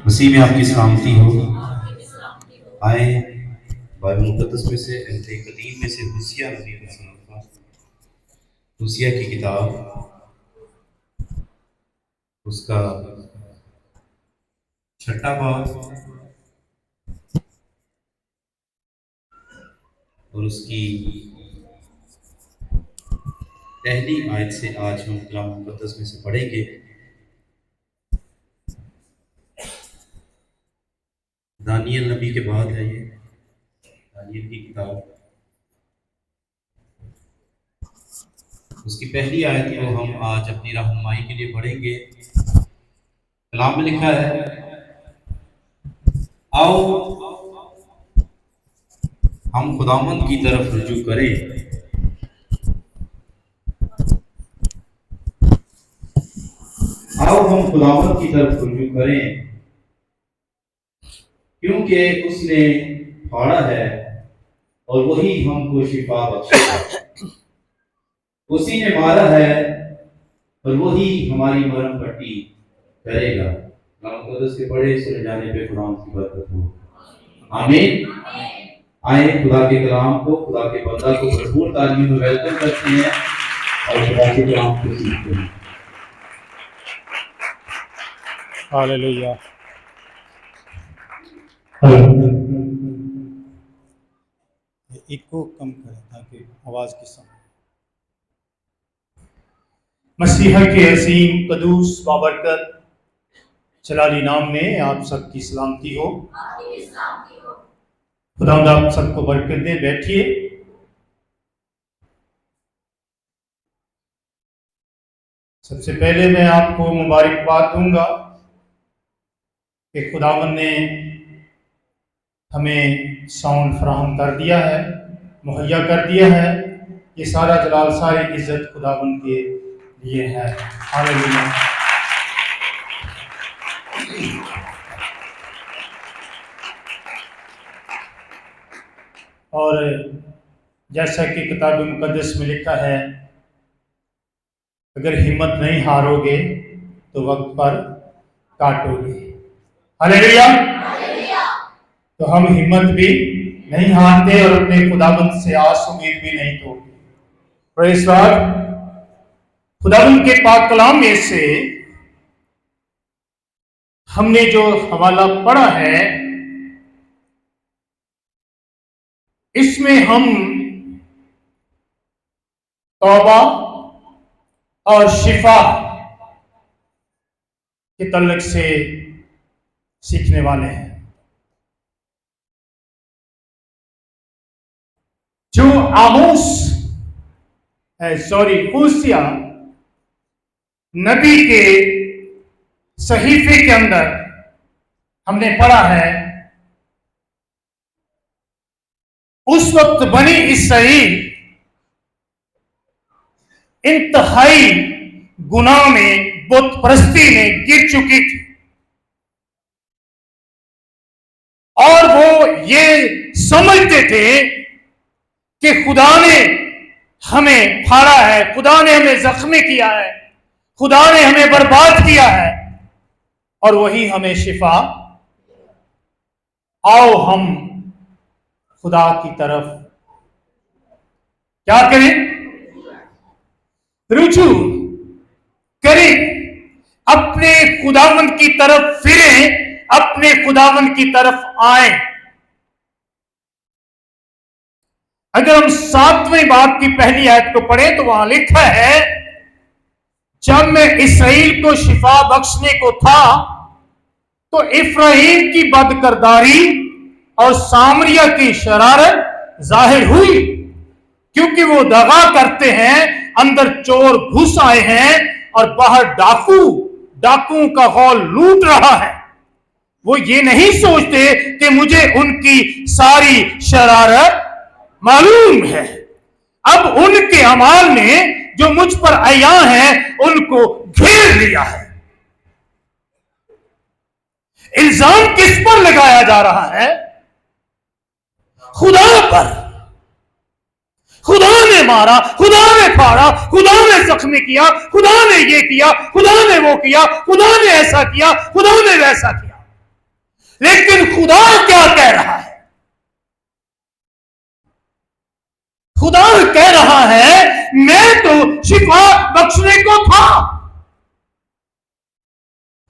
मसीह में आपकी सलामती हो। आए बाइबल मुकद्दस में से अहद कदीम में से होसिया नबी का सनद, होसिया की किताब, उसका 6वां बाब और उसकी पहली आयत से आज हम कलाम मुकद्दस में से पढ़ेंगे। दानियल नबी के बाद है ये दानियल की किताब, उसकी पहली आयत को हम आज अपनी रहनुमाई के लिए पढ़ेंगे। कलाम में लिखा है, आओ हम खुदावंद की तरफ रुजू करें, आओ हम खुदावंद की तरफ रुजू करें, क्योंकि उसने फाड़ा है और वही हमको शिफा बख्शेगा। उसी ने मारा है और वही हमारी मरहम पट्टी करेगा। कलाम मुकद्दस के पढ़े सुने जाने पे खुदा की बरकत हो। आमीन। आए खुदा के कलाम को, खुदा के बंदा को भरपूर तालीम में वेलकम करते हैं और खुदा के कलाम को सीखते हैं। हालेलुया। इको कम करें ताकि आवाज की समझ। मसीह के अजीम कदूस बाबरकत जलाली नाम में आप सबकी सलामती हो। खुदावंद आप सबको बरकत दे। बैठिए। सबसे पहले मैं आपको मुबारकबाद दूंगा कि खुदावंद ने हमें साउंड फराहम कर दिया है, मुहैया कर दिया है। ये सारा जलाल, सारी इज्जत खुदावंद के लिए है। हालेलुया। और जैसा कि किताब मुकद्दस में लिखा है, अगर हिम्मत नहीं हारोगे तो वक्त पर काटोगे। हालेलुया। तो हम हिम्मत भी नहीं हारते और अपने खुदाबंद से आस उम्मीद भी नहीं तोड़ते। Praise God. खुदाबंद के पाक कलाम में से हमने जो हवाला पढ़ा है, इसमें हम तौबा और शिफा के तल्लुक से सीखने वाले हैं। जो होसिया नबी के सहीफे के अंदर हमने पढ़ा है, उस वक्त बनी इसराइल इंतहाई गुनाह में, बुत परस्ती में गिर चुकी थी और वो ये समझते थे कि खुदा ने हमें फाड़ा है, खुदा ने हमें जख्मी किया है, खुदा ने हमें बर्बाद किया है और वही हमें शिफा। आओ हम खुदा की तरफ क्या करें? रुजू करें, अपने खुदावंद की तरफ फिरें, अपने खुदावंद की तरफ आए। अगर हम 7वें बाब की पहली आयत को पढ़ें तो वहां लिखा है, जब मैं इसराइल को शिफा बख्शने को था तो इफ्राहीम की बदकरदारी और सामरिया की शरारत जाहिर हुई, क्योंकि वो दगा करते हैं, अंदर चोर घुस आए हैं और बाहर डाकुओं का हॉल लूट रहा है। वो ये नहीं सोचते कि मुझे उनकी सारी शरारत मालूम है। अब उनके अमाल ने जो मुझ पर आया है उनको घेर लिया है। इल्जाम किस पर लगाया जा रहा है? खुदा पर। खुदा ने मारा, खुदा ने फाड़ा, खुदा ने जख्मी किया, खुदा ने ये किया, खुदा ने वो किया, खुदा ने ऐसा किया, खुदा ने वैसा किया। लेकिन खुदा क्या कह रहा है? खुदा कह रहा है मैं तो शिफा बख्शने को था,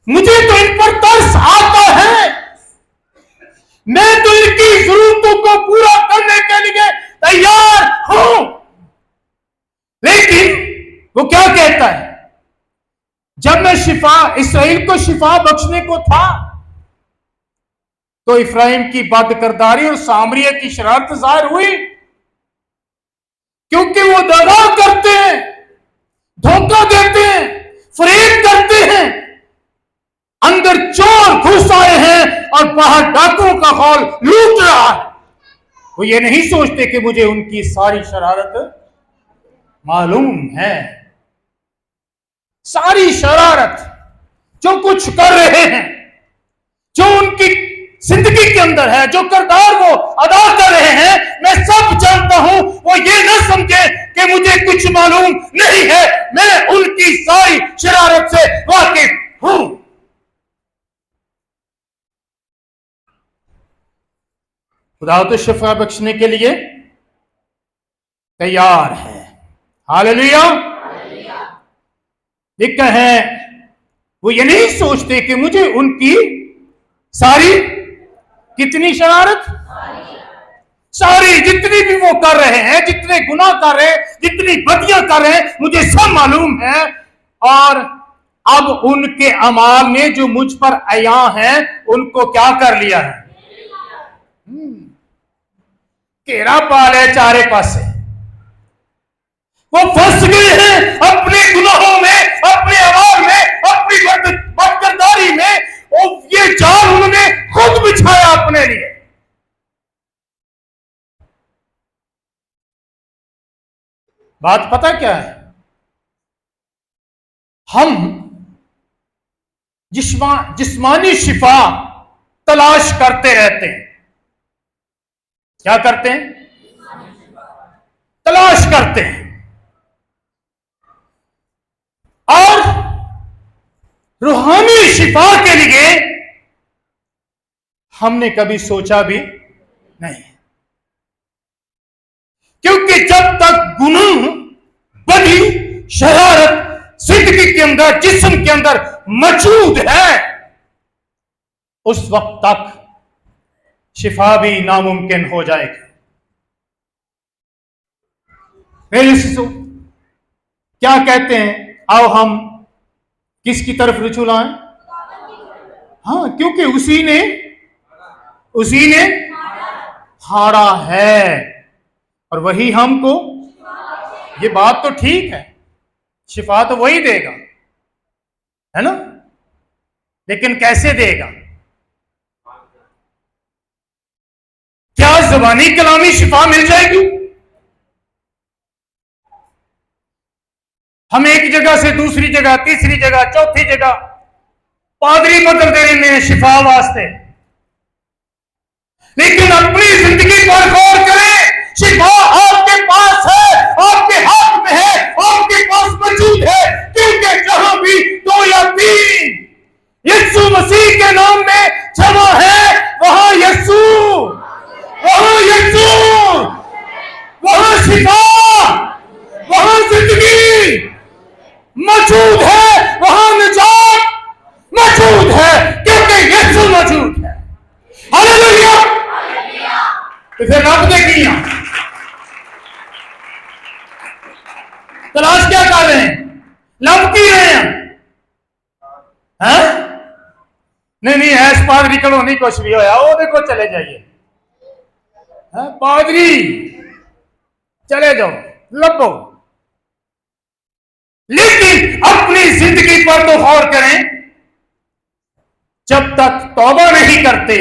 मुझे तो इन पर तरस आता है, मैं तो इनकी जरूरतों को पूरा करने के लिए तैयार हूं। लेकिन वो क्या कहता है? जब मैं इसराइल को शिफा बख्शने को था तो इफ्राइम की बदकिरदारी और सामरिया की शरारत जाहिर हुई, क्योंकि वो दगा करते हैं, धोखा देते हैं, फरेब करते हैं, अंदर चोर घुस आए हैं और बाहर डाकुओं का हॉल लूट रहा है। वो ये नहीं सोचते कि मुझे उनकी सारी शरारत मालूम है। सारी शरारत जो कुछ कर रहे हैं, जो उनकी जिंदगी के अंदर है, जो किरदार वो अदा कर रहे हैं, मैं सब जानता हूं। वो ये ना समझे कि मुझे कुछ मालूम नहीं है, मैं उनकी सारी शरारत से वाकिफ हूं। खुदा तो शिफा बख्शने के लिए तैयार है। हालेलुया। लिखा है वो ये नहीं सोचते कि मुझे उनकी सारी कितनी शरारत, सारी जितनी भी वो कर रहे हैं, जितने गुनाह कर रहे हैं, जितनी बदियां कर रहे हैं, मुझे सब मालूम है। और अब उनके अमाल ने जो मुझ पर अया है उनको क्या कर लिया है? घेरा पा लिया चारे पासे। वो फंस गए हैं अपने गुनाहों में, अपने अमाल में, अपनी बदकिरदारी में। और ये जाल उन्होंने खुद बिछाया अपने लिए। बात पता क्या है? हम जिस्मानी शिफा तलाश करते रहते हैं। क्या करते हैं? तलाश करते हैं। और रूहानी शिफा के लिए हमने कभी सोचा भी नहीं, क्योंकि जब तक गुनाह, बदी, शरारत जिंदगी के अंदर, जिस्म के अंदर मौजूद है, उस वक्त तक शिफा भी नामुमकिन हो जाएगी। मेरे शिशु क्या कहते हैं? आओ हम किसकी तरफ रुझू लाएं? हाँ, क्योंकि उसी ने हारा है और वही हमको। ये बात तो ठीक है, शिफा तो वही देगा, है ना? लेकिन कैसे देगा? क्या ज़बानी कलामी शिफा मिल जाएगी? हम एक जगह से दूसरी जगह, तीसरी जगह, चौथी जगह पादरी बदल दे रहे हैं शिफा वास्ते, लेकिन अपनी जिंदगी पर गौर करें। शिफा आपके पास है, आपके हाथ में है, आपके पास मौजूद है। क्योंकि जहां भी 2 या 3 यीशु मसीह के नाम में जमा है, वहां यीशु, वहां शिफा, वहां जिंदगी मौजूद है, वहां निजात मौजूद है, क्योंकि यीशु मौजूद है। हालेलुया। तो फिर रब ने किया तलाश क्या कर रहे हैं? लब की रहे हैं? नहीं ऐस पादरी करो नहीं कुछ भी होया, वो देखो चले जाइए। पादरी चले जाओ, लबो। लेकिन अपनी जिंदगी पर तो गौर करें। जब तक तौबा नहीं करते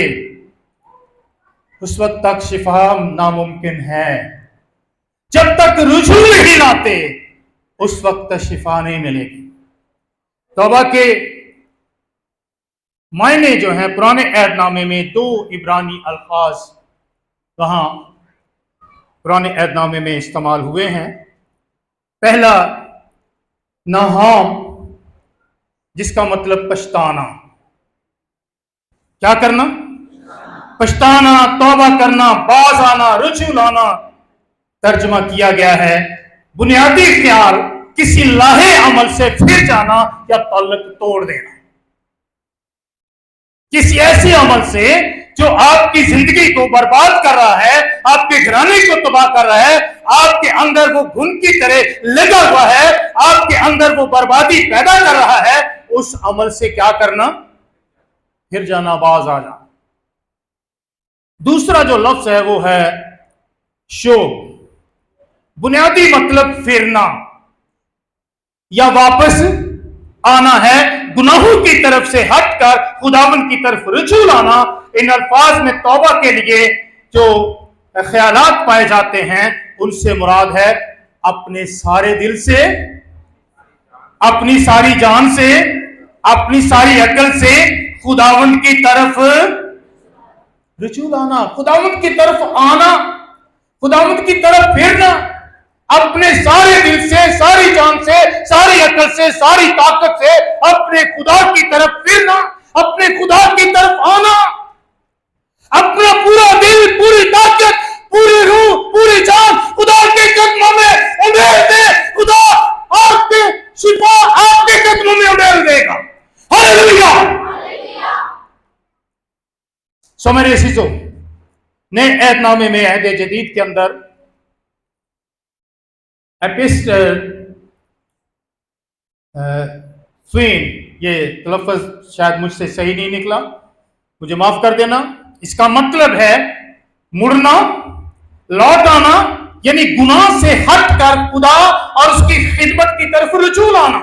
उस वक्त तक शिफा नामुमकिन है। जब तक रुजू नहीं लाते उस वक्त तक शिफा नहीं मिलेगी। तौबा के मायने जो हैं पुराने अहदनामे में 2 इब्रानी अल्फाज वहां पुराने अहदनामे में इस्तेमाल हुए हैं। पहला नाहाम, जिसका मतलब पछताना। क्या करना? पछताना, तौबा करना, बाज आना, रुजू लाना तर्जुमा किया गया है बुनियादी ख्याल किसी लाहे अमल से फिर जाना या ताल्लुक तोड़ देना, किसी ऐसे अमल से जो आपकी जिंदगी को बर्बाद कर रहा है, आपके घराने को तबाह कर रहा है, आपके अंदर वो घुन की तरह लगा हुआ है, आपके अंदर वो बर्बादी पैदा कर रहा है, उस अमल से क्या करना, फिर जाना, बाज आ जाना। दूसरा जो लफ्ज है वो है शोब। बुनियादी मतलब फिरना या वापस आना है, गुनाहों की तरफ से हटकर खुदावन की तरफ रुजू लाना। इन अल्फाज में तौबा के लिए जो ख्यालात पाए जाते हैं उनसे मुराद है अपने सारे दिल से, अपनी सारी जान से, अपनी सारी अकल से खुदावन की तरफ रुजू लाना, खुदावन की तरफ आना, खुदावन की तरफ फिरना, अपने सारे दिल से, सारी जान से, सारी अकल से, सारी ताकत से अपने खुदा की तरफ फिरना, अपने खुदा की तरफ आना, अपना पूरा दिल, पूरी ताकत, पूरी रूह, पूरी जान खुदा के कदमों में उड़ेल दे। खुदा आपके शिफा आपके कदमों में उड़ेल देगा। हालेलुया। सो मेरे अजीजों, नए अहदनामे में, अहद जदीद के अंदर एपिस्टल फिन, ये तलफ़्फ़ुज़ शायद मुझसे सही नहीं निकला, मुझे माफ कर देना। इसका मतलब है मुड़ना, लौट आना, यानी गुनाह से हटकर खुदा और उसकी खिदमत की तरफ रुजू लाना।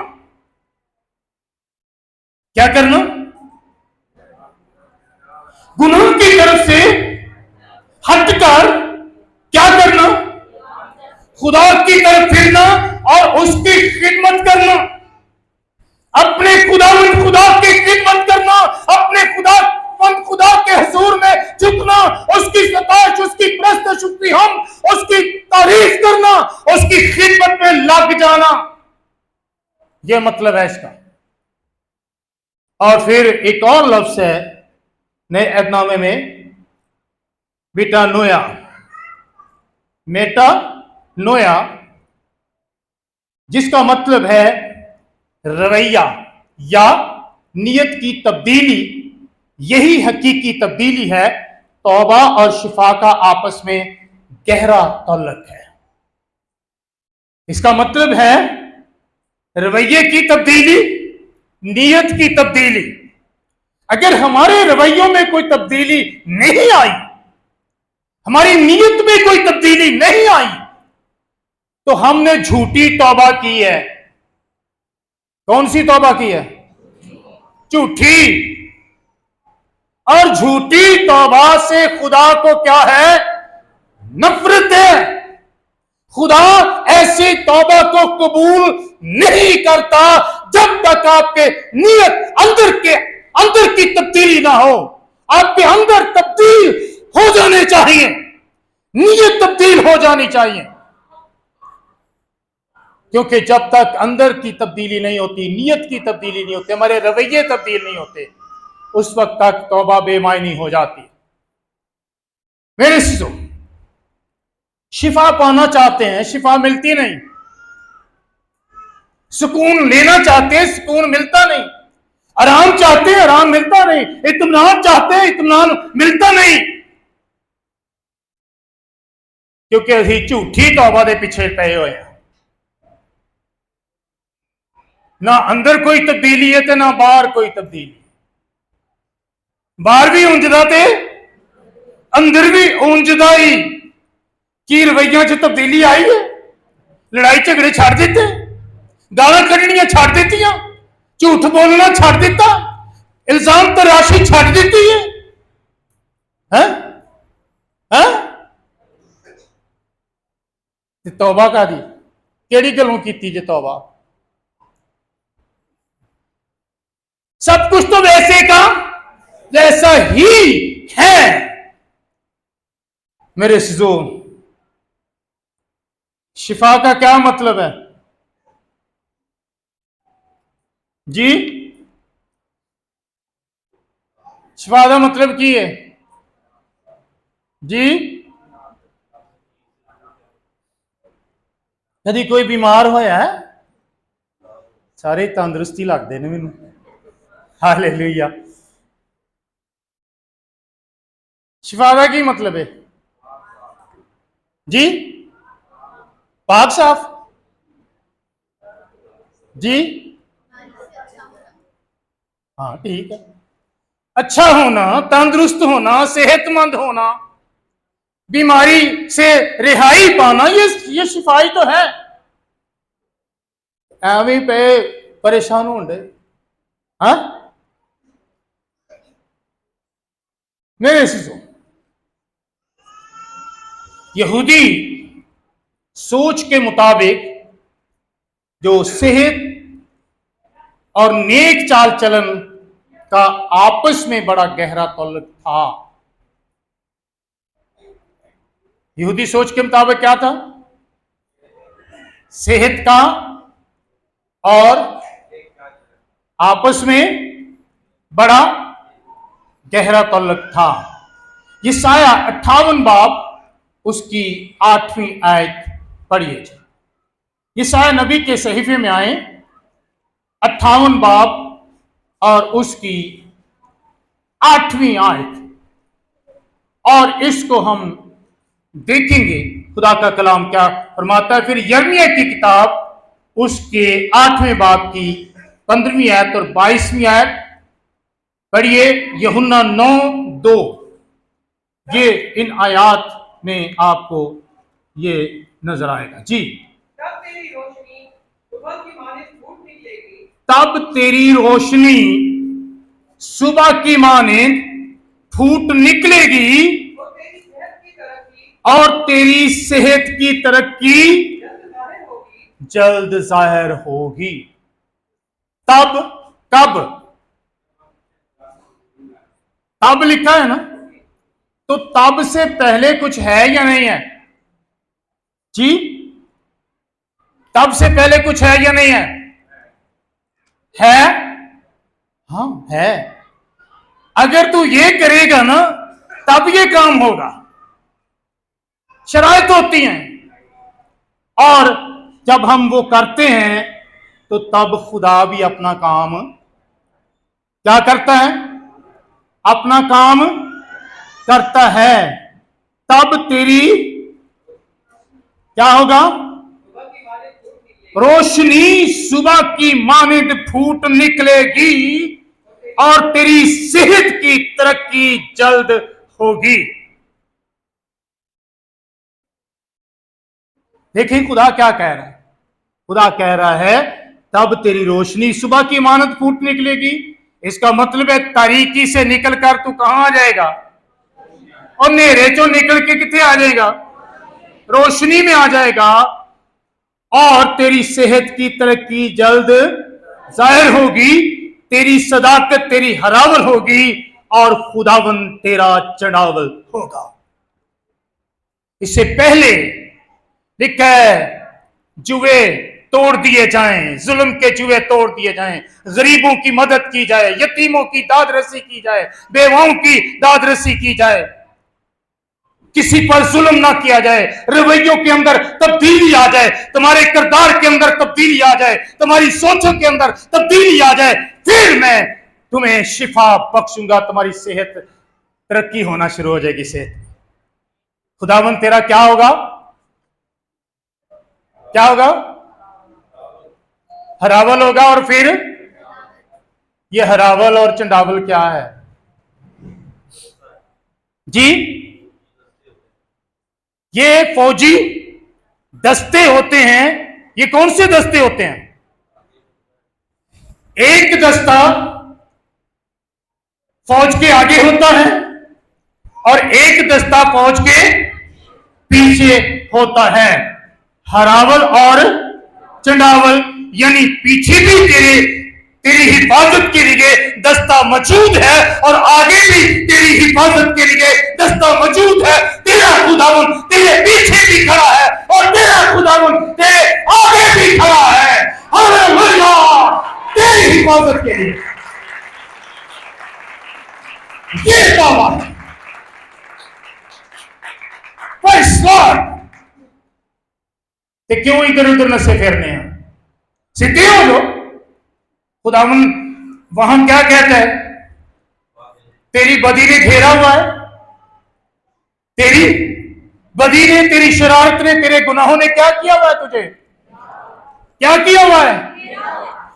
क्या करना? गुनाह की तरफ से हटकर क्या करना? खुदा की तरफ फिरना और उसकी खिदमत करना, अपने खुदा की खिदमत करना, अपने खुदा के हुजूर में झुकना, उसकी सताइश, उसकी प्रस्तुति, उसकी हम, उसकी तारीफ करना, उसकी खिदमत में लग जाना, यह मतलब है इसका। और फिर एक और लफ्ज है नए अहदनामे में, मेटानोया, मेटानोया, जिसका मतलब है रवैया या नियत की तब्दीली। यही हकीकी तब्दीली है। तौबा और शिफा का आपस में गहरा ताल्लुक है। इसका मतलब है रवैये की तब्दीली, नियत की तब्दीली। अगर हमारे रवैयों में कोई तब्दीली नहीं आई, हमारी नियत में कोई तब्दीली नहीं आई, तो हमने झूठी तौबा की है। कौन सी तौबा की है? झूठी। और झूठी तौबा से खुदा को क्या है? नफरत है। खुदा ऐसी तौबा को कबूल नहीं करता जब तक आपके नियत अंदर की तब्दीली ना हो। आपके अंदर तब्दील हो जाने चाहिए, नियत तब्दील हो जानी चाहिए। क्योंकि जब तक अंदर की तब्दीली नहीं होती, नियत की तब्दीली नहीं होती, हमारे रवैये तब्दील नहीं होते, उस वक्त तक तौबा बेमायनी हो जाती। मेरे चीजों, शिफा पाना चाहते हैं, शिफा मिलती नहीं। सुकून लेना चाहते हैं, सुकून मिलता नहीं। आराम चाहते हैं, आराम मिलता नहीं। इत्मीनान चाहते हैं, इत्मीनान मिलता नहीं। क्योंकि अभी झूठी तौबा के पीछे पे हुए हैं। ना अंदर कोई तब्दीली है तो ना बाहर कोई तब्दीली। बाहर भी ऊंजदा ते अंदर भी ऊंजदा ही। की रवैया च तब्दीली आई है? लड़ाई झगड़े छड़ दिते, गालां कढ़नियां छड़ दित्तियां, झूठ बोलना छड़ दिता, इल्जाम तराशी छड़ दिती है। हैं? हैं? तौबा का दी केड़ी गलों की जे तौबा? सब कुछ तो वैसे का वैसा ही है। मेरे सिजो, शिफा का क्या मतलब है जी? शिफा का मतलब की है? जी कभी कोई बीमार होया है? सारे तंदुरुस्ती लगते ने मैनू। हालेलुया। शिफा का की मतलब है जी? पाक साफ जी। हाँ ठीक है। अच्छा होना, तंदुरुस्त होना, सेहतमंद होना, बीमारी से रिहाई पाना, ये शिफाई तो है। एवं पे परेशान होंगे। हाँ मेरे से यहूदी सोच के मुताबिक जो सेहत और नेक चाल चलन का आपस में बड़ा गहरा ताल्लुक था। यहूदी सोच के मुताबिक क्या था? सेहत का और आपस में बड़ा गहरा ताल्लुक था। यशाया 58 बाब उसकी 8वीं आयत पढ़िए। यशाया नबी के सहीफे में आए 58 बाब और उसकी 8वीं आयत, और इसको हम देखेंगे खुदा का कलाम क्या फरमाता है। फिर यिर्मयाह की किताब उसके 8वें बाब की 15वीं आयत और 22वीं आयत पढ़िए। यूहन्ना 9:2, ये इन आयात में आपको ये नजर आएगा जी। तब तेरी रोशनी सुबह की माने फूट निकलेगी, तब तेरी रोशनी सुबह की माने फूट निकलेगी, और तेरी सेहत की तरक्की और तेरी सेहत की तरक्की जल्द जाहिर होगी। जल्द जाहिर होगी। तब कब? तब लिखा है ना, तो तब से पहले कुछ है या नहीं है जी? तब से पहले कुछ है या नहीं है? है, हाँ है। अगर तू ये करेगा ना तब ये काम होगा। शराइत होती हैं, और जब हम वो करते हैं तो तब खुदा भी अपना काम क्या करता है? अपना काम करता है। तब तेरी क्या होगा? सुबह की माने फूट निकलेगी, रोशनी सुबह की मानिंद फूट निकलेगी, और तेरी सेहत की तरक्की जल्द होगी। देखिए खुदा क्या कह रहा है। खुदा कह रहा है तब तेरी रोशनी सुबह की मानद फूट निकलेगी। इसका मतलब है तारीकी से निकलकर तू कहां आ जाएगा? और नेरे चो निकल के कितने आ जाएगा? रोशनी में आ जाएगा, और तेरी सेहत की तरक्की जल्द जाहिर होगी, तेरी सदाकत तेरी हरावल होगी, और खुदावन तेरा चढ़ावल होगा। इससे पहले लिखा है जुए तोड़ दिए जाएं, जुल्म के जुए तोड़ दिए जाएं, गरीबों की मदद की जाए, यतीमों की दाद रसी की जाए, बेवाओं की दाद रसी की जाए, किसी पर जुल्म ना किया जाए, रवैयों के अंदर तब्दीली आ जाए, तुम्हारे किरदार के अंदर तब्दीली आ जाए, तुम्हारी सोचों के अंदर तब्दीली आ जाए, फिर मैं तुम्हें शिफा बख्शूंगा, तुम्हारी सेहत तरक्की होना शुरू हो जाएगी। सेहत खुदावन तेरा क्या होगा? क्या होगा? हरावल होगा। और फिर ये हरावल और चंडावल क्या है जी? ये फौजी दस्ते होते हैं। ये कौन से दस्ते होते हैं? एक दस्ता फौज के आगे होता है, और एक दस्ता फौज के पीछे होता है। हरावल और चंडावल यानी पीछे भी तेरी हिफाजत के लिए दस्ता मौजूद है, और आगे भी तेरी हिफाजत के लिए दस्ता मौजूद है। तेरा खुदावन तेरे पीछे भी खड़ा है, और तेरा खुदावन तेरे आगे भी खड़ा है। हालेलुया! तेरी हिफाजत के लिए ये दावा है। तो क्यों इधर उधर नशे फेरने हैं? सीधे हो जो। खुदावन वहां क्या कहता है? तेरी बदी ने घेरा हुआ है, तेरी बदी ने, तेरी शरारत ने, तेरे गुनाहों ने क्या किया हुआ है? तुझे क्या किया हुआ है?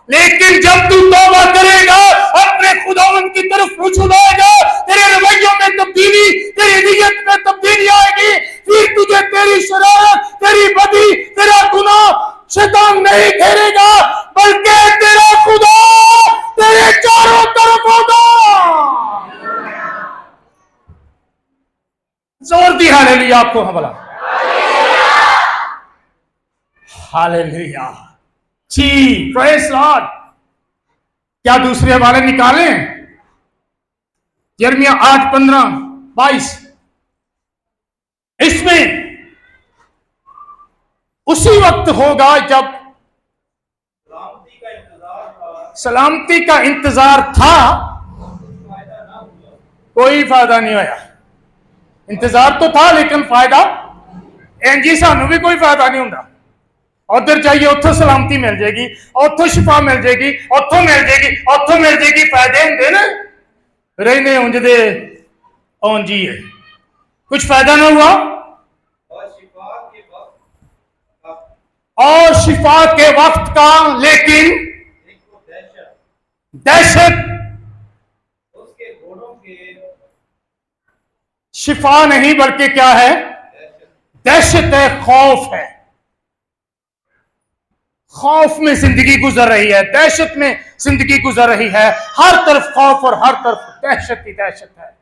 लेकिन जब तू तौबा करेगा, अपने खुदावन की तरफ रुजू लाएगा, तेरे रवैयों में तब्दीली, तेरी नीयत में तब्दीली आएगी, फिर तुझे तेरी शरारत, तेरी बदी, तेरा गुनाह शैतान नहीं घेरेगा, बल्कि तेरा खुदा तेरे चारों तरफ होगा। जोर दी हालेलुया आपको हमला। हालेलुया जी, प्रेज लॉर्ड। क्या दूसरे वाले निकालें? यिर्मयाह 8:15-22। इसमें उसी वक्त होगा जब सलामती का इंतजार था, कोई फायदा नहीं होया। इंतजार तो था लेकिन फायदा इंजी सानू भी कोई फायदा नहीं होता। उधर जाइए, उतो सलामती मिल जाएगी, उतो शिफा मिल जाएगी, उतो मिल जाएगी, उतो मिल जाएगी, फायदे होंगे ना, रहने उंजदे औंजी है, कुछ फायदा ना हुआ। और शिफा के वक्त का लेकिन दहशत, उसके घोड़ों के शिफा नहीं बल्कि क्या है? दहशत है, खौफ है। खौफ में जिंदगी गुजर रही है, दहशत में जिंदगी गुजर रही है, हर तरफ खौफ और हर तरफ दहशत ही दहशत है।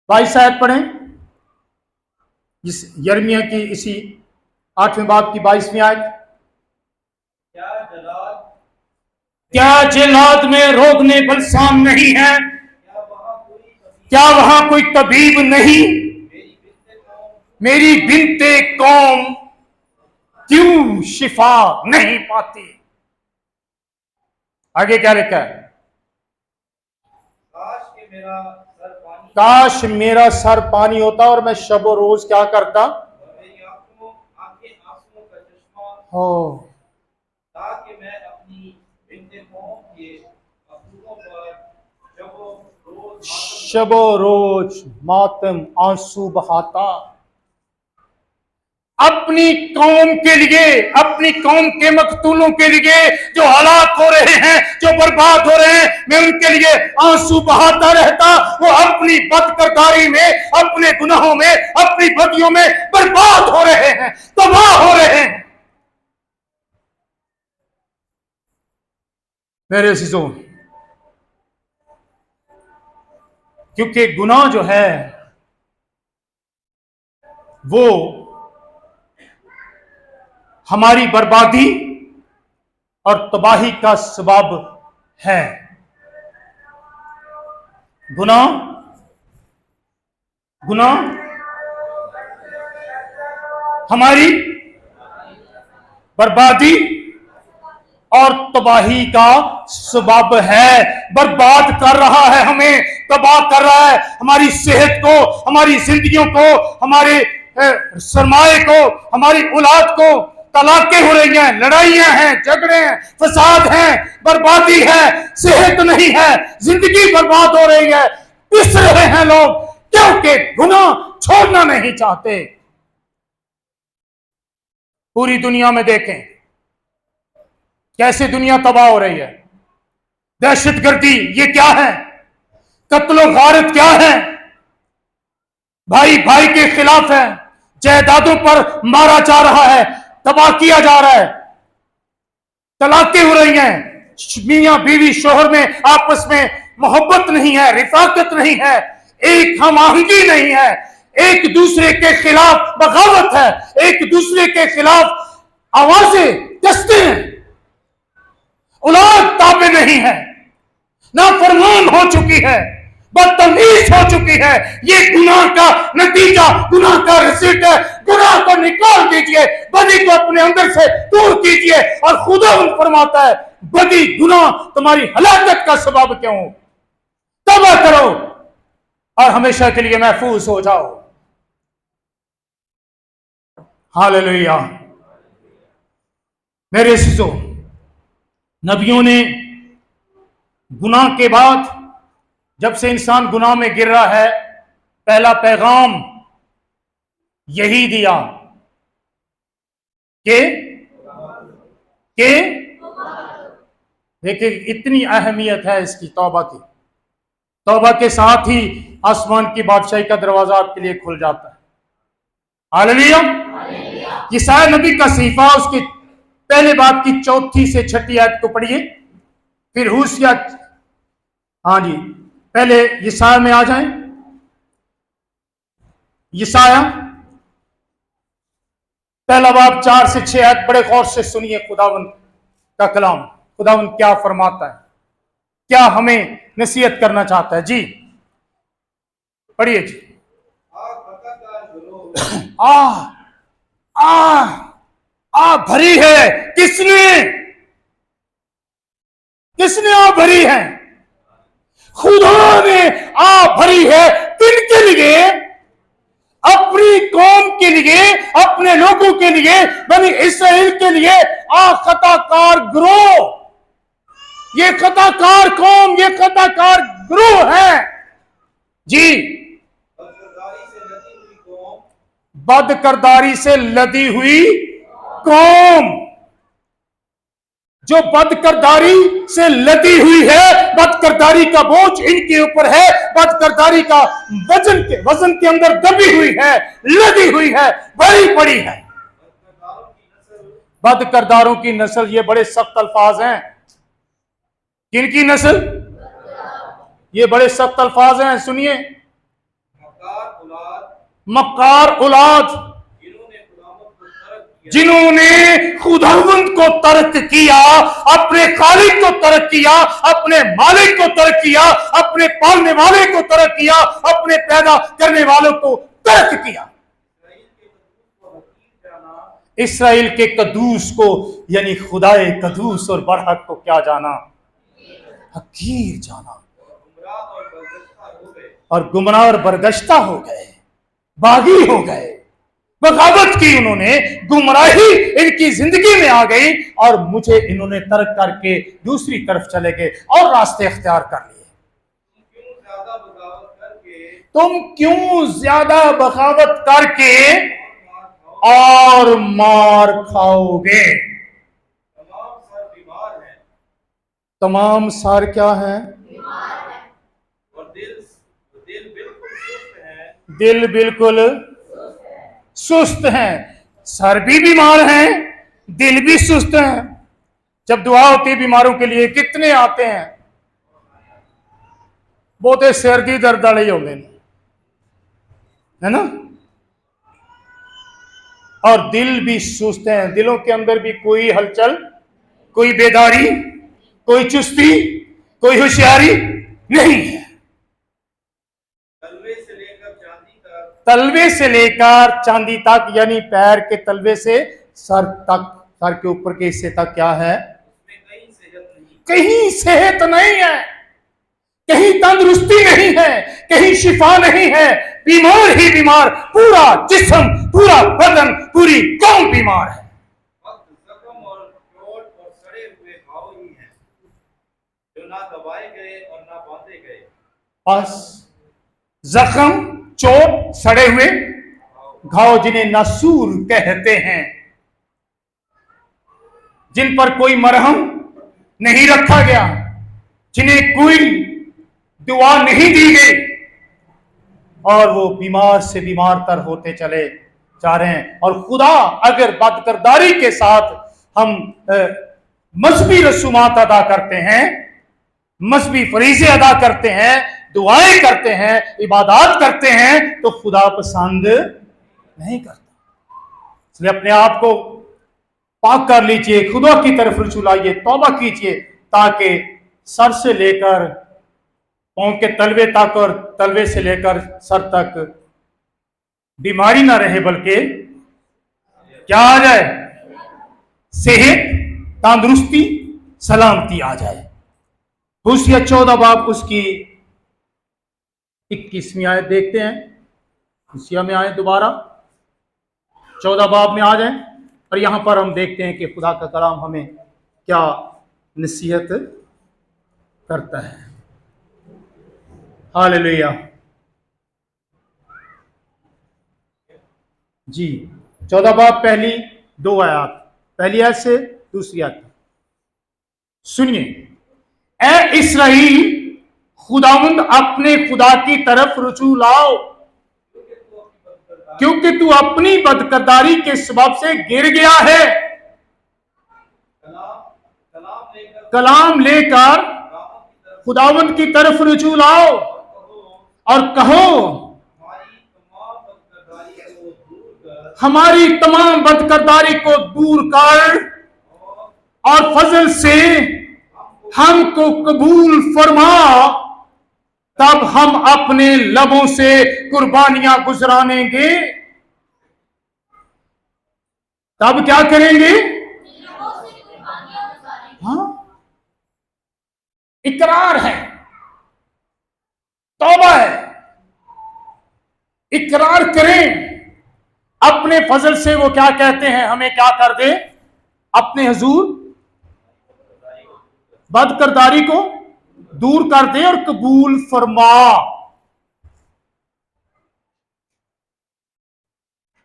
22 आयत पढ़ें, इस यिर्मयाह की इसी 8वें बाब की 22वीं आयत। क्या जिलाद में रोकने बलसाम नहीं है? क्या वहां कोई तबीब नहीं? मेरी बिनते कौम क्यों शिफा नहीं पाती? आगे क्या लिखा है? काश मेरा सर पानी होता और मैं शबो रोज क्या करता हो, ताकि मैं अपनी बिन्ते कौम के असूलों पर शबो रोज मातम आंसू बहाता। अपनी कौम के लिए, अपनी कौम के मकतूलों के लिए जो हलाक हो रहे हैं, जो बर्बाद हो रहे हैं, मैं उनके लिए आंसू बहाता रहता। वो अपनी बदकिरदारी में, अपने गुनाहों में, अपनी बदियों में बर्बाद हो रहे हैं, तबाह हो रहे हैं। मेरे अज़ीज़ों, क्योंकि गुनाह जो है वो हमारी बर्बादी और तबाही का सबब है। गुनाह गुनाह हमारी बर्बादी और तबाही का सबब है। बर्बाद कर रहा है हमें, तबाह कर रहा है हमारी सेहत को, हमारी जिंदगियों को, हमारे सरमाए को, हमारी औलाद को। तलाकें हो रही हैं, लड़ाइयां हैं, झगड़े हैं, फसाद हैं, बर्बादी है, सेहत नहीं है, जिंदगी बर्बाद हो रही है, पिस रहे हैं लोग, क्योंकि गुनाह छोड़ना नहीं चाहते। पूरी दुनिया में देखें कैसे दुनिया तबाह हो रही है। दहशतगर्दी ये क्या है? कत्लो गारत क्या है? भाई भाई के खिलाफ है, जायदादों पर मारा जा रहा है, तबाह किया जा रहा है, तलाकें हो रही हैं, मियां बीवी शोहर में आपस में मोहब्बत नहीं है, रिफाकत नहीं है, एक हम आहंगी नहीं है, एक दूसरे के खिलाफ बगावत है, एक दूसरे के खिलाफ आवाजें कसते हैं, औलाद ताबे नहीं है, नाफरमान हो चुकी है, बदतमीज हो चुकी है। ये गुनाह का नतीजा, गुनाह का रिजल्ट है। गुनाह को निकाल दीजिए, बदी को अपने अंदर से दूर कीजिए, और खुदा फरमाता है बदी गुनाह तुम्हारी हलाकत का सबब क्यों? तौबा करो और हमेशा के लिए महफूज हो जाओ। हालेलुया। मेरे अज़ीज़ों, नबियों ने गुनाह के बाद, जब से इंसान गुनाह में गिर रहा है, पहला पैगाम यही दिया कि देखिए इतनी अहमियत है इसकी, तौबा की। तौबा के साथ ही आसमान की बादशाही का दरवाजा आपके लिए खुल जाता है। हालेलुया। यशायाह नबी का सहीफा, उसके पहले बाब की 4 से 6 आयत को पढ़िए। फिर होशिया, हाँ जी, पहले यशायाह में आ जाएं। यशायाह पहला बाब 4 से 6 आयत बड़े गौर से सुनिए खुदावंद का कलाम। खुदावंद क्या फरमाता है, क्या हमें नसीहत करना चाहता है। जी पढ़िए जी। आ आ आ भरी है, किसने किसने आ भरी है? खुदा ने आ भरी है। किनके लिए? अपनी कौम के लिए, अपने लोगों के लिए, बनी इसराइल के लिए। आ खताकार ग्रोह, ये खताकार कौम, ये खताकार ग्रोह है जी। बदकरदारी से लदी हुई कौम, जो बदकरदारी से लदी हुई है, बदकरदारी का बोझ इनके ऊपर है, बदकरदारी का वजन के अंदर दबी हुई है, लदी हुई है, बड़ी पड़ी है। बदकरदारों की नस्ल, ये बड़े सख्त अल्फाज हैं। किनकी नस्ल? ये बड़े सख्त अल्फाज हैं, सुनिए। मक्कार औलाद, जिन्होंने खुदावंद को तर्क किया, अपने खालिक को तर्क किया, अपने मालिक को तर्क किया, अपने पालने वाले को तर्क किया, अपने पैदा करने वालों को तर्क किया। इस्राएल के कदूस को, यानी खुदाए कदूस और बरहक को क्या जाना? हकीर जाना, और गुमराह और बरगश्ता हो गए, बागी हो गए। बगावत की उन्होंने, गुमराही इनकी जिंदगी में आ गई, और मुझे इन्होंने तर्क करके दूसरी तरफ चले गए और रास्ते इख्तियार कर लिए। तुम क्यों ज्यादा बगावत करके और मार खाओगे? तमाम सर क्या है? और दिल बिल्कुल सुस्त हैं। सर भी बीमार हैं, दिल भी सुस्त हैं। जब दुआ होती है बीमारों के लिए, कितने आते हैं? बहुते सिर दी दर्द वाले होते हैं, है ना? और दिल भी सुस्त हैं, दिलों के अंदर भी कोई हलचल, कोई बेदारी, कोई चुस्ती, कोई होशियारी नहीं है। तलवे से लेकर चांदी तक, यानी पैर के तलवे से सर तक, सर के ऊपर के हिस्से तक क्या है? कहीं सेहत नहीं है, कहीं तंदुरुस्ती नहीं है, कहीं शिफा नहीं है। बीमार ही बीमार, पूरा जिस्म, पूरा बदन, पूरी कौम बीमार है। बस जख्म, चोट, सड़े हुए घाव, जिन्हें नासूर कहते हैं, जिन पर कोई मरहम नहीं रखा गया, जिन्हें कोई दुआ नहीं दी गई, और वो बीमार से बीमार तर होते चले जा रहे हैं। और खुदा अगर बदकरदारी के साथ हम मजहबी रसूमात अदा करते हैं, मजहबी फरीज़े अदा करते हैं, दुआएं करते हैं, इबादत करते हैं, तो खुदा पसंद नहीं करता। इसलिए अपने आप को पाक कर लीजिए, खुदा की तरफ रुजू लाइए, तौबा कीजिए, ताकि सर से लेकर पांव के तलवे तक और तलवे से लेकर सर तक बीमारी ना रहे, बल्कि क्या आ जाए? सेहत, तंदुरुस्ती, सलामती आ जाए। होशिया 14 बाब उसकी 21वीं आयत देखते हैं। होशिया में आए दोबारा, 14 बाब में आ जाएं और यहां पर हम देखते हैं कि खुदा का कलाम हमें क्या नसीहत करता है। हालेलुया जी। 14 बाब पहली 2 आयत, पहली आयत से दूसरी आयत सुनिए। ए इस्राएल, खुदावंद अपने खुदा की तरफ रुजू लाओ, क्योंकि तू अपनी बदकरदारी के सबब से गिर गया है। कलाम लेकर खुदावंद की तरफ रुजू लाओ और कहो, हमारी तमाम बदकरदारी को दूर कर और फजल से हमको कबूल फरमा। तब हम अपने लबों से कुर्बानियां गुजरानेंगे। तब क्या करेंगे? हाँ, इकरार है, तौबा है। इकरार करें अपने फजल से। वो क्या कहते हैं? हमें क्या कर दे? अपने हुजूर बदकरदारी को दूर कर दे और कबूल फरमा।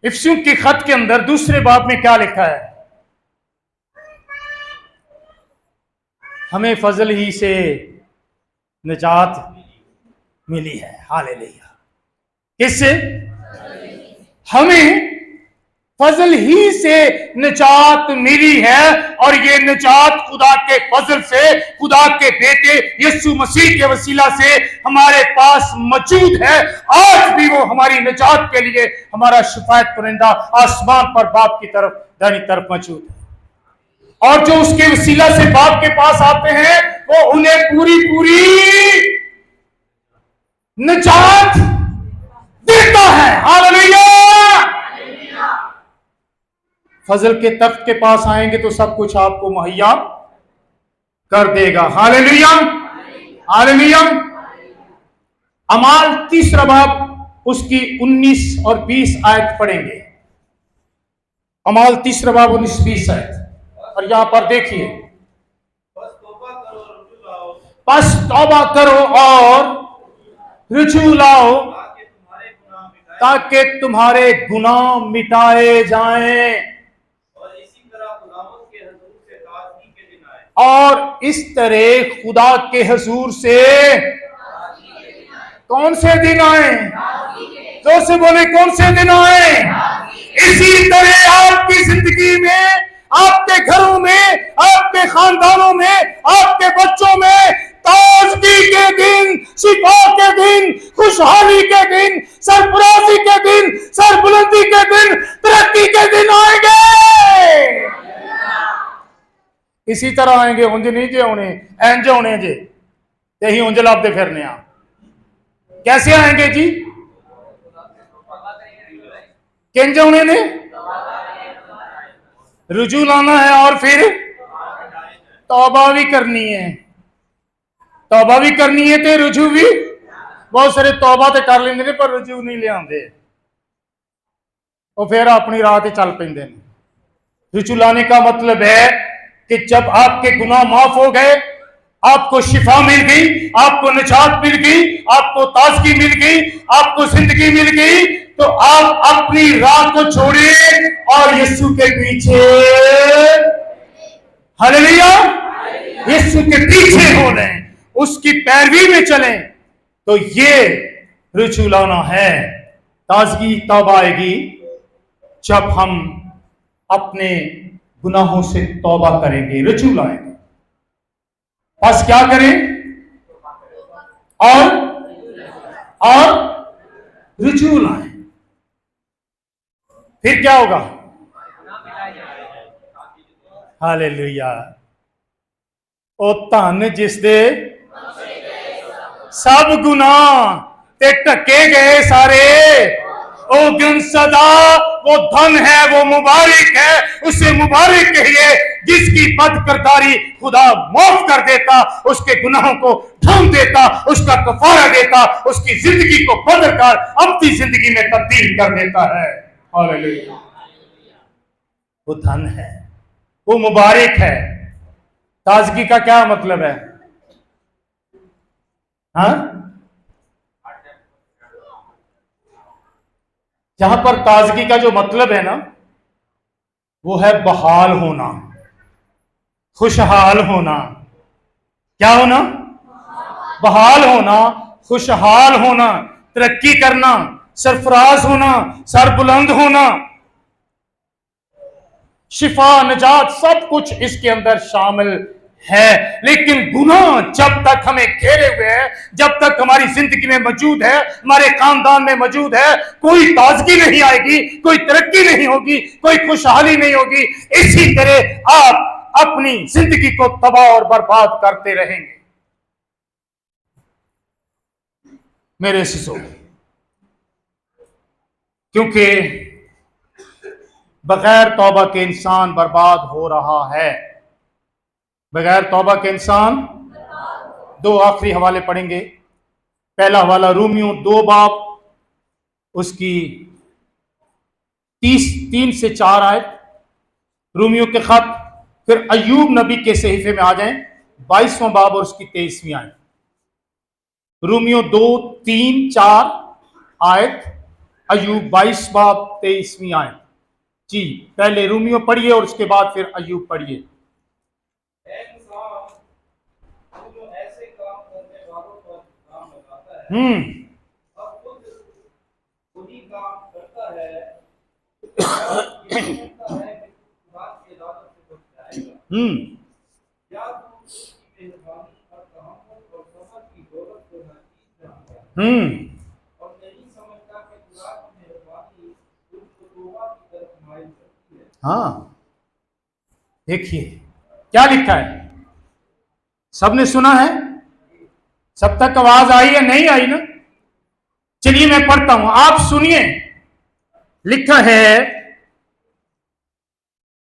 इफिसियों के खत के अंदर दूसरे बाब में क्या लिखा है? हमें फजल ही से निजात मिली है। हालेलुया। किससे? हमें फजल ही से निजात मिली है, और ये निजात खुदा के फजल से, खुदा के बेटे यीशु मसीह के वसीला से हमारे पास मौजूद है। आज भी वो हमारी निजात के लिए हमारा शिफायत कुरिंदा आसमान पर बाप की तरफ दाहिनी तरफ मौजूद है। और जो उसके वसीला से बाप के पास आते हैं वो उन्हें पूरी पूरी निजात देता है। हालेलुया। फजल के तख्त के पास आएंगे तो सब कुछ आपको मुहैया कर देगा। Hallelujah, hallelujah. अमाल तीसरा बाब उसकी 19 और 20 आयत पढ़ेंगे। अमाल तीसरा बाब 19-20 आयत, और यहां पर देखिए, बस तौबा करो और रुजू लाओ ताकि तुम्हारे गुनाह मिटाए जाएं, और इस तरह खुदा के हुजूर से कौन से दिन आए? जोर से बोले, कौन से दिन आए? इसी तरह आपकी जिंदगी में, आपके घरों में, आपके खानदानों में, आपके बच्चों में ताजगी के दिन, शिफा के दिन, खुशहाली के दिन, सरफराजी के दिन, सरबुलंदी के दिन, तरक्की के दिन आएंगे। इसी तरह आएंगे। उंज नहीं जे होने, इंज होने जे यही उंज लाते फिरने। कैसे आएंगे जी? किंज होने ने? रुजू लाना है और फिर तौबा भी करनी है। तौबा भी करनी है ते रुजू भी। बहुत सारे तौबा तो कर लेंगे पर रुजू नहीं लियाते, वो फिर अपनी राह ते चल पेंदे ने। रुजू लाने का मतलब है कि जब आपके गुनाह माफ हो गए, आपको शिफा मिल गई, आपको निजात मिल गई, आपको ताजगी मिल गई, आपको जिंदगी मिल गई, तो आप अपनी राह को छोड़िए और यीशु के पीछे, हालेलुया, यीशु के पीछे हो लें, उसकी पैरवी में चलें। तो ये रुजू लाना है। ताजगी तब आएगी जब हम अपने गुनाहों से तौबा करेंगे, रुजू लाएंगे। बस क्या करें? और रुजू लाएं। फिर क्या होगा? हालेलुया। ओ धन जिसदे सब गुनाह ते ढके गए सारे, ओ दिन सदा वो धन है, वो मुबारक है, उसे मुबारक कहिए जिसकी बदकरदारी खुदा माफ कर देता, उसके गुनाहों को ढूंढ देता, उसका कफारा देता, उसकी जिंदगी को बदल कर अपनी जिंदगी में तब्दील कर देता है। हालेलुया। वो धन है, वो मुबारक है। ताजगी का क्या मतलब है? हाँ, यहां पर ताजगी का जो मतलब है ना, वो है बहाल होना, खुशहाल होना। क्या होना? बहाल होना, खुशहाल होना, तरक्की करना, सरफराज होना, सरबुलंद होना, शिफा, निजात, सब कुछ इसके अंदर शामिल है। लेकिन गुनाह जब तक हमें घेरे हुए है, जब तक हमारी जिंदगी में मौजूद है, हमारे खानदान में मौजूद है, कोई ताजगी नहीं आएगी, कोई तरक्की नहीं होगी, कोई खुशहाली नहीं होगी। इसी तरह आप अपनी जिंदगी को तबाह और बर्बाद करते रहेंगे। मेरे सिसो, क्योंकि बगैर तौबा के इंसान बर्बाद हो रहा है। बगैर तौबा के इंसान, दो आखिरी हवाले पढ़ेंगे। पहला हवाला रूमियों 2 बाब उसकी 3 से 4 आयत, रूमियों के खत। फिर अयूब नबी के सहीफे में आ जाएं, 22वां बाब और उसकी 23वीं आयत। रूमियों 2, 3, 4 आयत, अयूब 22 बाब 23वीं आयत। जी, पहले रूमियों पढ़िए और उसके बाद फिर अयूब पढ़िए। इंसान तू जो ऐसे काम करने वालों पर काम लगाता है और खुद वही काम करता है, ये समझता है कि खुदा की अदालत से बच जाएगा, या तू उसकी मेहरबानी और तहम्मुल और सब्र की दौलत को नाचीज जानता है और नहीं समझता कि खुदा की मेहरबानी तुझको तौबा की तरफ माइल करती है। हाँ, देखिए क्या लिखा है, सबने सुना है? सब तक आवाज आई या नहीं आई ना? चलिए मैं पढ़ता हूं, आप सुनिए। लिखा है,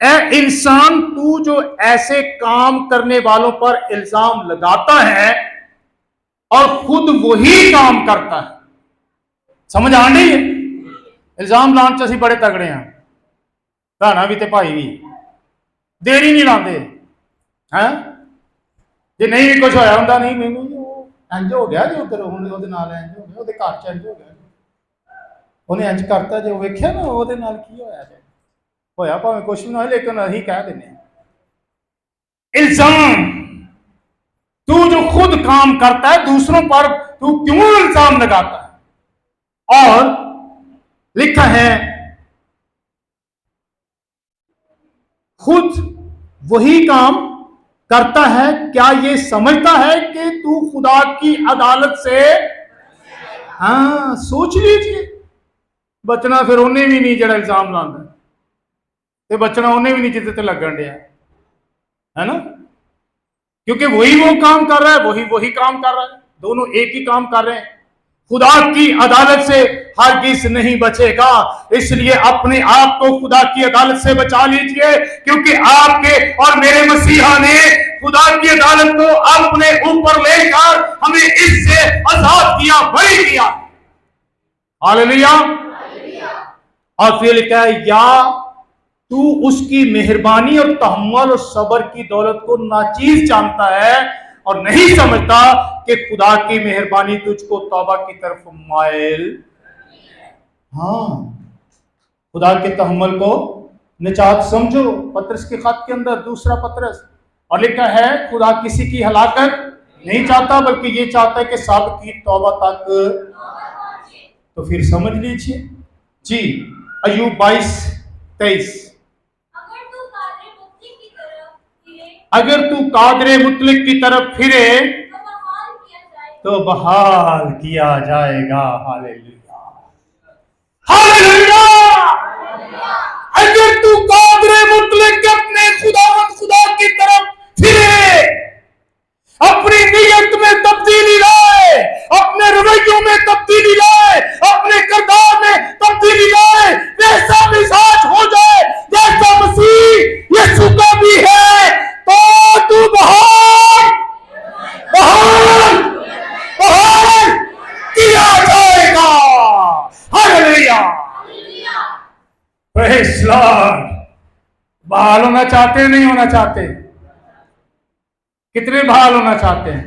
ए इंसान तू जो ऐसे काम करने वालों पर इल्जाम लगाता है और खुद वही काम करता है। समझ आ रही है? इल्जाम लाने च ਅਸੀਂ बड़े तगड़े हैं, भैणा भी ते भाई भी, देरी नहीं लाते हैं। जे नहीं भी कुछ होया ਹੁੰਦਾ, नहीं नहीं नहीं ਉਹ ਇੰਜ ਹੋ ਗਿਆ ਜੀ, ਉਧਰ ਉਹਦੇ ਨਾਲ ਇੰਜ ਹੋ ਗਿਆ, ਉਹਦੇ ਘਰ ਚ ਇੰਜ ਹੋ ਗਿਆ, ਉਹਨੇ ਇੰਜ ਕਰਤਾ, ਜੇ ਉਹ ਵੇਖਿਆ ਨਾ ਉਹਦੇ ਨਾਲ ਕੀ ਹੋਇਆ, ਜੇ ਹੋਇਆ ਭਾਵੇਂ ਕੁਝ ਵੀ ਨਾ ਹੋਏ, लेकिन ਅਸੀਂ ਕਹਿ ਦਿੰਦੇ हैं इल्जाम। तू जो खुद काम करता है दूसरों पर तू क्यों इल्जाम लगाता है? और लिखा है, खुद वही काम करता है, क्या ये समझता है कि तू खुदा की अदालत से, हाँ सोच लीजिए, बचना फिर उन्हें भी नहीं जरा इल्जाम लाता, ते बचना उन्हें भी नहीं जिते ते लगन दिया है ना, क्योंकि वही वो काम कर रहा है, वही काम कर रहा है, दोनों एक ही काम कर रहे हैं। खुदा की अदालत से हरगिज नहीं बचेगा, इसलिए अपने आप को खुदा की अदालत से बचा लीजिए, क्योंकि आपके और मेरे मसीहा ने खुदा की अदालत को अपने ऊपर लेकर हमें इससे आजाद किया, बरी किया। हालेलुया। और फिर लिखा है, या तू उसकी मेहरबानी और तहम्मुल और सब्र की दौलत को नाचीज जानता है और नहीं समझता कि खुदा की मेहरबानी तुझको तौबा की तरफ माइल। हाँ, खुदा के तहम्मुल को निजात समझो। पतरस के खत के अंदर, दूसरा पतरस, और लिखा है, खुदा किसी की हलाकत नहीं चाहता, बल्कि ये चाहता है कि सब की तौबा तक। तो फिर समझ लीजिए जी, अयूब 22:23, अगर तू कादरे मुतलिक की तरफ फिरे तो बहाल किया जाएगा। Hallelujah, hallelujah. अगर तू कादरे मुतलिक अपने खुदा की तरफ फिरे, अपनी नीयत में तब्दीली लाए, अपने रवैयों में तब्दीली लाए, अपने किरदार में तब्दीली लाए, वैसा मिजाज हो जाए जैसा मसीह यीशु का भी है, तो तू बहाल किया जाएगा। Hallelujah, praise Lord. बहाल होना चाहते हैं, नहीं होना चाहते? कितने बहाल होना चाहते हैं?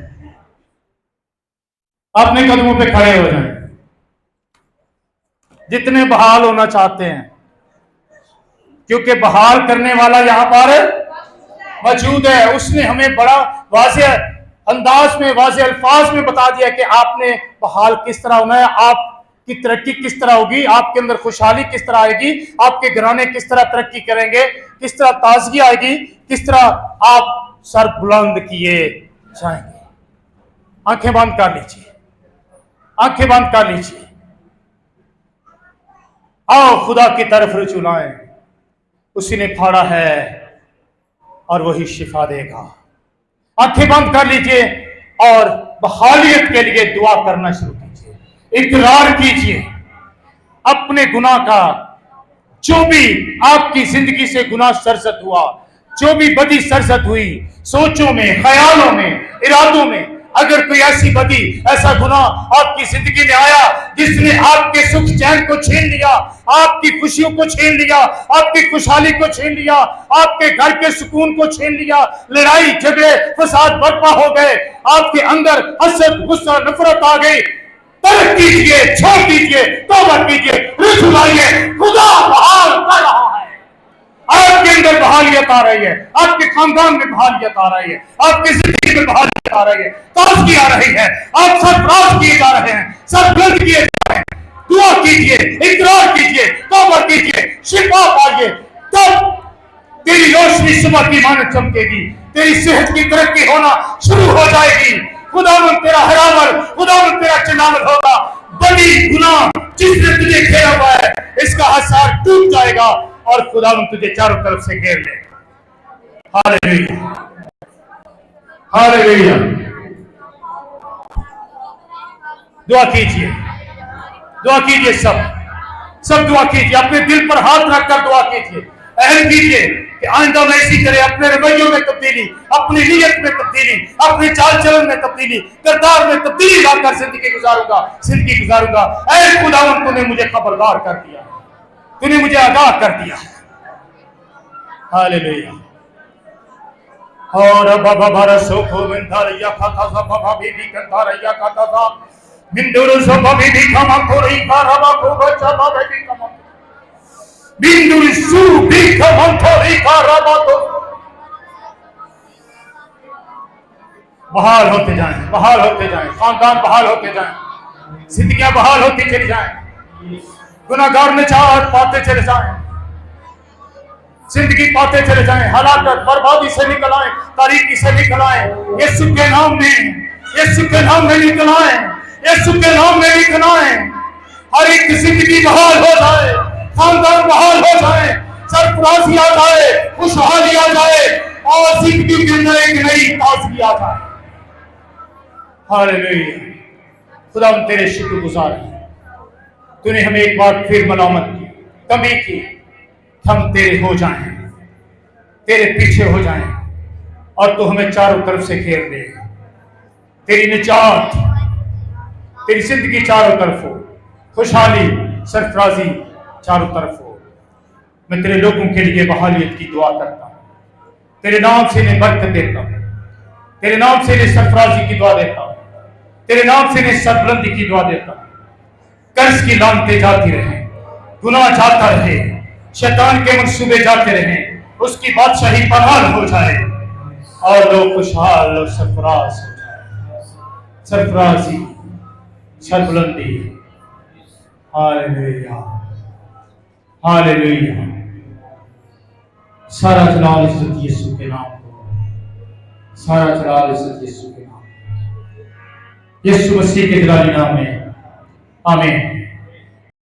अपने कदमों पे खड़े हो जाएं जितने बहाल होना चाहते हैं, क्योंकि बहाल करने वाला यहां पर मौजूद है। उसने हमें बड़ा वाज़ेह अंदाज में, वाज़ेह अल्फाज में बता दिया कि आपने बहाल किस तरह होना है, आपकी तरक्की किस तरह होगी, आपके अंदर खुशहाली किस तरह आएगी, आपके घराने किस तरह तरक्की करेंगे, किस तरह ताजगी आएगी, किस तरह आप सर बुलंद किए जाएंगे। आंखें बंद कर लीजिए, आंखें बंद कर लीजिए। आओ खुदा की तरफ रुजू लाएं। उसी ने फाड़ा है और वही शिफा देगा। आंखें बंद कर लीजिए और बहालियत के लिए दुआ करना शुरू कीजिए। इकरार कीजिए अपने गुनाह का, जो भी आपकी जिंदगी से गुनाह सरजद हुआ, जो भी बदी सरजद हुई, सोचों में, ख्यालों में, इरादों में, अगर कोई ऐसी बदी, ऐसा गुनाह आपकी जिंदगी में आया जिसने आपके सुख चैन को छीन लिया, आपकी खुशियों को छीन लिया, आपकी खुशहाली को छीन लिया, आपके घर के सुकून को छीन लिया, लड़ाई झगड़े फसाद बर्पा हो गए, आपके अंदर हसद गुस्सा नफरत आ गई, तर्क कीजिए, छोड़ दीजिए, तौबा कीजिए, रुजू लाइए। खुदा बहाल कर रहा है। आपके अंदर बहालियत आ रही है, आपके खानदान में बहालियत आ रही है, आपकी जिंदगी में बहालियत आ रही है, ताजगी आ रही है, आप सरफराज किए जा रहे हैं, सर बुलंद किए जा रहे हैं। दुआ कीजिए, इकरार कीजिए, तौबा कीजिए, शिफा पाइए, तब तेरी रोशनी सुबह की मानद चमकेगी, तेरी सेहत की तरक्की होना शुरू हो जाएगी। खुदावंद तेरा हरामल, खुदावंद तेरा चनामल होगा। बड़ी गुनाह जिसने तुझे घेरा हुआ है, इसका हसार टूट जाएगा और खुदावंद तुझे चारों तरफ से घेर लेगा। Hallelujah, hallelujah. दुआ कीजिए, दुआ कीजिए, सब दुआ कीजिए। अपने दिल पर हाथ रखकर दुआ कीजिए, अहद कीजिए कि आइंदा में इसी तरह अपने रवैयों में तब्दीली, अपनी नीयत में तब्दीली, अपनी चाल चलन में तब्दीली, किरदार में तब्दीली लाकर जिंदगी गुजारूंगा। ऐ खुदावंद, तूने मुझे खबरदार कर दिया, तूने मुझे आगाह कर दिया। हालेलुया। और बाबा बारा सोखो में धारिया खाता सा बाबा भी करता रहिया खाता सा मिंदुरु सो बाबी भी खमा खोरी का रबा को बच्चा बाबा भी खमा बिंदुरु सु भी खमा खोरी का रबा तो बहाल होते जाएं, बहाल होते जाएं, खानदान बहाल होते जाएं, जिंदगियां बहाल होती चली जाएं, गुनाहगार निजात पाते चले जाएं, जिंदगी पाते चले जाएं, हलाकत बर्बादी से निकल आए, तारीकी से निकल आए, यीशु के नाम में, यीशु के नाम में निकल आए, यीशु के नाम में निकल आए। हर एक जिंदगी बहाल हो जाए, खानदान बहाल हो जाए, सरफराजी आ जाए, खुशहाली आ जाए और जिंदगी के अंदर एक नई ताजगी आ जाए। हालेलुया। खुदा हम तेरे शुक्रगुजार हैं, तूने हमें एक बार फिर मलामत की, कमी की, हम तेरे हो जाएं, तेरे पीछे हो जाएं और तू हमें चारों तरफ से घेर दे। तेरी निजात, तेरी जिंदगी चारों तरफ हो, खुशहाली सरफराजी चारों तरफ हो। मैं तेरे लोगों के लिए बहालियत की दुआ करता हूँ, तेरे नाम से इन्हें बरकत देता हूँ, तेरे नाम से इन्हें सरफराजी की दुआ देता हूँ, तेरे नाम से इन्हें सरबुलंदी की दुआ देता हूँ। कर्ज की लानतें जाती रहे, गुनाह जाता रहे, शैतान के मंसूबे जाते रहे, उसकी बादशाही बहाल हो जाए और लोग खुशहाल और सरफराज हो जाए। सरफराजी, सरबुलंदी। Hallelujah, hallelujah. सारा जलाल इज्जत यीशु के नाम को, सारा जलाल इज्जत यीशु के नाम, यीशु मसीह के जलाली नाम में। आमीन।